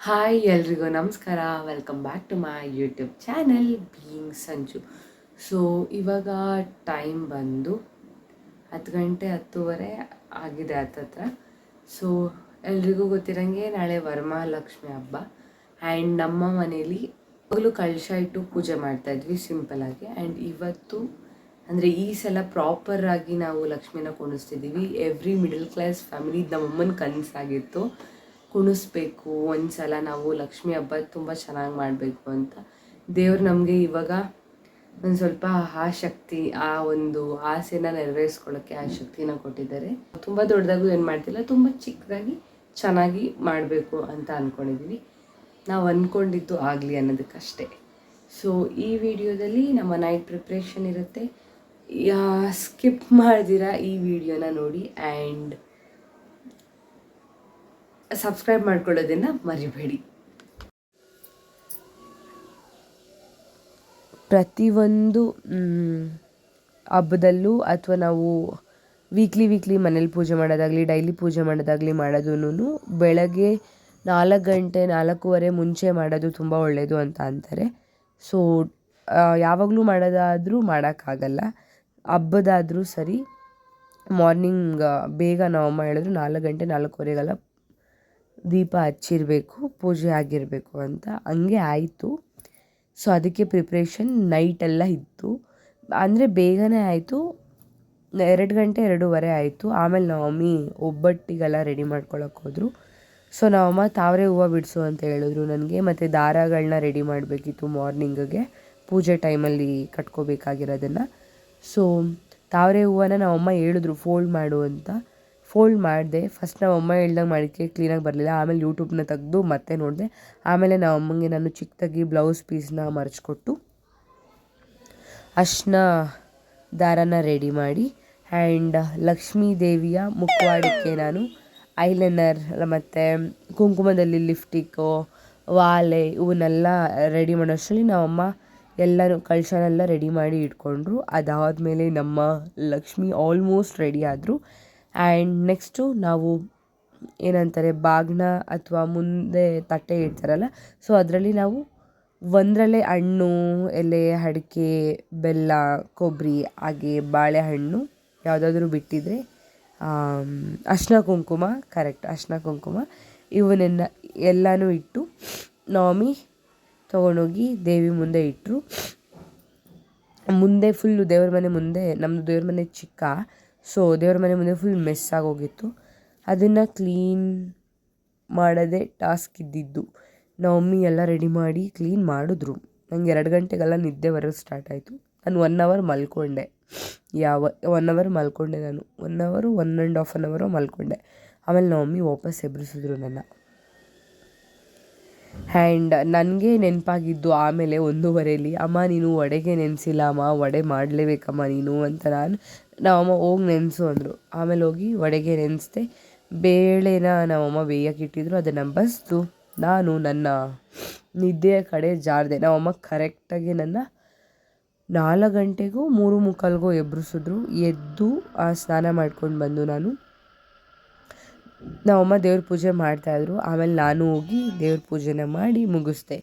Hi ಎಲ್ರಿಗೂ ನಮಸ್ಕಾರ. Welcome back to my YouTube channel being Sanju. So ಇವಾಗ ಟೈಮ್ ಬಂದು 10 ಗಂಟೆ 10:30 ಆಗಿದೆ ಹತ್ತತ್ರ. ಸೊ ಎಲ್ರಿಗೂ ಗೊತ್ತಿರಂಗೆ ನಾಳೆ ವರಮಹಾಲಕ್ಷ್ಮಿ ಹಬ್ಬ. ಆ್ಯಂಡ್ ನಮ್ಮ ಮನೇಲಿ ಯಾವಾಗಲೂ ಕಳಶ ಇಟ್ಟು ಪೂಜೆ ಮಾಡ್ತಾಯಿದ್ವಿ ಸಿಂಪಲಾಗಿ. ಆ್ಯಂಡ್ ಇವತ್ತು ಅಂದರೆ ಈ ಸಲ ಪ್ರಾಪರಾಗಿ ನಾವು ಲಕ್ಷ್ಮಿನ ಕುಣಿಸ್ತಿದ್ದೀವಿ. ಎವ್ರಿ ಮಿಡಲ್ ಕ್ಲಾಸ್ ಫ್ಯಾಮಿಲಿ ನಮ್ಮಮ್ಮನ ಕನಸಾಗಿತ್ತು, ಕುಣಿಸ್ಬೇಕು ಒಂದು ಸಲ ನಾವು ಲಕ್ಷ್ಮಿ ಹಬ್ಬ ತುಂಬ ಚೆನ್ನಾಗಿ ಮಾಡಬೇಕು ಅಂತ. ದೇವ್ರು ನಮಗೆ ಇವಾಗ ಒಂದು ಸ್ವಲ್ಪ ಆ ಶಕ್ತಿ, ಆ ಒಂದು ಆಸೆನ ನೆರವೇರಿಸ್ಕೊಳ್ಳೋಕ್ಕೆ ಆ ಶಕ್ತಿನ ಕೊಟ್ಟಿದ್ದಾರೆ. ತುಂಬ ದೊಡ್ಡದಾಗೂ ಏನು ಮಾಡ್ತಿಲ್ಲ, ತುಂಬ ಚಿಕ್ಕದಾಗಿ ಚೆನ್ನಾಗಿ ಮಾಡಬೇಕು ಅಂತ ಅಂದ್ಕೊಂಡಿದ್ದೀವಿ. ನಾವು ಅಂದ್ಕೊಂಡಿದ್ದು ಆಗಲಿ ಅನ್ನೋದಕ್ಕಷ್ಟೇ. ಸೊ ಈ ವಿಡಿಯೋದಲ್ಲಿ ನಮ್ಮ ನೈಟ್ ಪ್ರಿಪ್ರೇಷನ್ ಇರುತ್ತೆ. ಸ್ಕಿಪ್ ಮಾಡ್ದಿರಾ ಈ ವಿಡಿಯೋನ ನೋಡಿ ಆ್ಯಂಡ್ ಸಬ್ಸ್ಕ್ರೈಬ್ ಮಾಡ್ಕೊಳ್ಳೋದನ್ನು ಮರಿಬೇಡಿ. ಪ್ರತಿಯೊಂದು ಹಬ್ಬದಲ್ಲೂ ಅಥವಾ ನಾವು ವೀಕ್ಲಿ ಮನೇಲಿ ಪೂಜೆ ಮಾಡೋದಾಗಲಿ ಡೈಲಿ ಪೂಜೆ ಮಾಡೋದಾಗಲಿ ಮಾಡೋದೂ ಬೆಳಗ್ಗೆ 4 ಗಂಟೆ 4:15 ಮುಂಚೆ ಮಾಡೋದು ತುಂಬ ಒಳ್ಳೆಯದು ಅಂತ ಅಂತಾರೆ. ಸೊ ಯಾವಾಗಲೂ ಮಾಡೋದಾದರೂ ಮಾಡೋಕ್ಕಾಗಲ್ಲ, ಹಬ್ಬದಾದರೂ ಸರಿ ಮಾರ್ನಿಂಗ್ ಬೇಗ ನಮ್ಮಮ್ಮ ಹೇಳಿದ್ರು 4 ಗಂಟೆ 4:15 ದೀಪ ಹಚ್ಚಿರಬೇಕು, ಪೂಜೆ ಆಗಿರಬೇಕು ಅಂತ. ಹಂಗೆ ಆಯಿತು. ಸೊ ಅದಕ್ಕೆ ಪ್ರಿಪ್ರೇಷನ್ ನೈಟೆಲ್ಲ ಇತ್ತು, ಅಂದರೆ ಬೇಗನೆ ಆಯಿತು. 2 ಗಂಟೆ 2:15 ಆಯಿತು. ಆಮೇಲೆ ನಮ್ಮಮ್ಮಿ ಒಬ್ಬಟ್ಟಿಗೆಲ್ಲ ರೆಡಿ ಮಾಡ್ಕೊಳಕ್ಕೆ ಹೋದರು. ಸೊ ನಮ್ಮಮ್ಮ ತಾವರೆ ಹೂವು ಬಿಡಿಸು ಅಂತ ಹೇಳಿದ್ರು ನನಗೆ, ಮತ್ತು ದಾರಗಳನ್ನ ರೆಡಿ ಮಾಡಬೇಕಿತ್ತು ಮಾರ್ನಿಂಗಿಗೆ ಪೂಜೆ ಟೈಮಲ್ಲಿ ಕಟ್ಕೋಬೇಕಾಗಿರೋದನ್ನು. ಸೊ ತಾವರೆ ಹೂವನ್ನ ನಮ್ಮಮ್ಮ ಹೇಳಿದ್ರು ಫೋಲ್ಡ್ ಮಾಡು ಅಂತ. ಫೋಲ್ಡ್ ಮಾಡಿದೆ. ಫಸ್ಟ್ ನಮ್ಮಮ್ಮ ಹೇಳ್ದಂಗೆ ಮಾಡೋಕ್ಕೆ ಕ್ಲೀನಾಗಿ ಬರಲಿಲ್ಲ. ಆಮೇಲೆ ಯೂಟ್ಯೂಬ್ನ ತೆಗೆದು ಮತ್ತೆ ನೋಡಿದೆ. ಆಮೇಲೆ ನಮ್ಮಮ್ಮಂಗೆ ನಾನು ಚಿಕ್ಕದಾಗಿ ಬ್ಲೌಸ್ ಪೀಸ್ನ ಮರ್ಚ್ಕೊಟ್ಟು ಅರ್ಶಿನ ದಾರನ ರೆಡಿ ಮಾಡಿ ಆ್ಯಂಡ್ ಲಕ್ಷ್ಮೀ ದೇವಿಯ ಮುಖವಾಡಕ್ಕೆ ನಾನು ಐಲೈನರ್ ಮತ್ತು ಕುಂಕುಮದಲ್ಲಿ ಲಿಪ್ಸ್ಟಿಕ್ಕು, ವಾಲೆ ಇವನ್ನೆಲ್ಲ ರೆಡಿ ಮಾಡೋಷ್ಟರಲ್ಲಿ ನಮ್ಮಮ್ಮ ಎಲ್ಲನೂ ಕಳಶನೆಲ್ಲ ರೆಡಿ ಮಾಡಿ ಇಟ್ಕೊಂಡ್ರು. ಅದಾದಮೇಲೆ ನಮ್ಮ ಲಕ್ಷ್ಮಿ ಆಲ್ಮೋಸ್ಟ್ ರೆಡಿ ಆದರು. ಆ್ಯಂಡ್ ನೆಕ್ಸ್ಟು ನಾವು ಏನಂತಾರೆ ಬಾಗಿನ ಅಥವಾ ಮುಂದೆ ತಟ್ಟೆ ಇಡ್ತಾರಲ್ಲ, ಸೊ ಅದರಲ್ಲಿ ನಾವು ಒಂದರಲ್ಲೇ ಹಣ್ಣು, ಎಲೆ, ಅಡಿಕೆ, ಬೆಲ್ಲ, ಕೊಬ್ಬರಿ, ಹಾಗೆ ಬಾಳೆಹಣ್ಣು ಯಾವುದಾದ್ರೂ ಬಿಟ್ಟಿದ್ರೆ ಅರ್ಶಿನ ಕುಂಕುಮ, ಅರ್ಶಿನ ಕುಂಕುಮ ಇವನ್ನೆಲ್ಲ ಎಲ್ಲನೂ ಇಟ್ಟು ನವಮಿ ತೊಗೊಂಡೋಗಿ ದೇವಿ ಮುಂದೆ ಇಟ್ಟರು. ಮುಂದೆ ಫುಲ್ಲು ದೇವ್ರ ಮನೆ ಮುಂದೆ, ನಮ್ಮದು ದೇವ್ರ ಮನೆ ಚಿಕ್ಕ, ಸೊ ದೇವ್ರ ಮನೆ ಮುಂದೆ ಫುಲ್ ಮೆಸ್ ಆಗೋಗಿತ್ತು. ಅದನ್ನು ಕ್ಲೀನ್ ಮಾಡೋದೇ ಟಾಸ್ಕ್ ಇದ್ದಿದ್ದು. ನಮ್ಮಮ್ಮಿ ಎಲ್ಲ ರೆಡಿ ಮಾಡಿ ಕ್ಲೀನ್ ಮಾಡಿದ್ರು. ನಂಗೆ 2 ಗಂಟೆಗೆಲ್ಲ ನಿದ್ದೆ ಬರೋದು ಸ್ಟಾರ್ಟ್ ಆಯಿತು. ನಾನು 1 ಅವರ್ ಮಲ್ಕೊಂಡೆ. 1 ಅವರ್ ಮಲ್ಕೊಂಡೆ ನಾನು. 1 ಅವರು 1.5 ಅವರ್ ಮಲ್ಕೊಂಡೆ. ಆಮೇಲೆ ನಮ್ಮಮ್ಮಿ ವಾಪಸ್ ಎಬ್ಬಿಸಿದ್ರು ನನ್ನ. ಆ್ಯಂಡ್ ನನಗೆ ನೆನಪಾಗಿದ್ದು ಆಮೇಲೆ 1:15 ಅಮ್ಮ ನೀನು ವಡೆಗೆ ನೆನೆಸಿಲ್ಲ ಅಮ್ಮ, ವಡೆ ಮಾಡಲೇಬೇಕಮ್ಮ ನೀನು ಅಂತ. ನಮ್ಮಮ್ಮ ಹೋಗಿ ನೆನೆಸು ಅಂದರು. ಆಮೇಲೆ ಹೋಗಿ ವಡೆಗೆ ನೆನೆಸ್ದೆ. ಬೇಳೆನ ನಮ್ಮಮ್ಮ ಬೇಯಕ್ಕೆ ಇಟ್ಟಿದ್ರು, ಅದನ್ನು ಬಸಿದು ನಾನು ನನ್ನ ನಿದ್ದೆಯ ಕಡೆ ಜಾರಿದೆ. ನಮ್ಮಮ್ಮ ಕರೆಕ್ಟಾಗಿ ನನ್ನ 4 ಗಂಟೆಗೂ 3:45 ಎಬ್ಬಿಸಿದ್ರು. ಎದ್ದು ಸ್ನಾನ ಮಾಡ್ಕೊಂಡು ಬಂದು ನಮ್ಮಮ್ಮ ದೇವ್ರ ಪೂಜೆ ಮಾಡ್ತಾಯಿದ್ರು. ಆಮೇಲೆ ನಾನು ಹೋಗಿ ದೇವ್ರ ಪೂಜೆನ ಮಾಡಿ ಮುಗಿಸ್ದೆ.